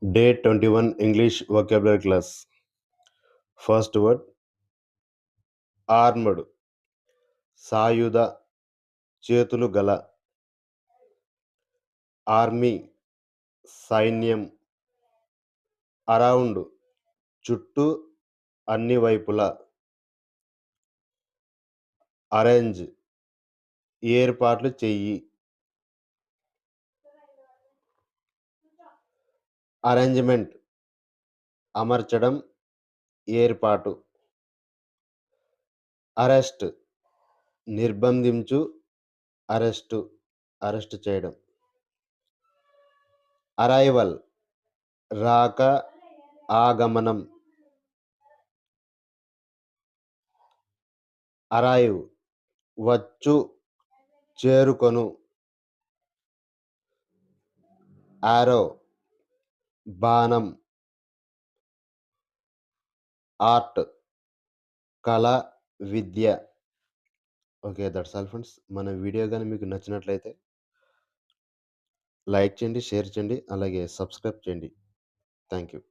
Day 21 English vocabulary class. First word armed. సాయుధ చేతులు గల. ఆర్మీ సైన్యం. అరౌండ్ చుట్టూ అన్ని వైపులా. అరేంజ్ ఏర్పాట్లు చెయ్యి. అరేంజ్మెంట్ అమర్చడం, ఏర్పాటు. అరెస్ట్ నిర్బంధించు, అరెస్ట్ చేయడం. అరైవల్ రాక, ఆగమనం. అరైవ్ వచ్చు, చేరుకొను. ఆరో బాణం. ఆర్ట్ కళ, విద్య. Okay, that's all friends. మన వీడియో కానీ మీకు నచ్చినట్లయితే లైక్ చేయండి, షేర్ చేయండి, అలాగే సబ్స్క్రైబ్ చేయండి. Thank you.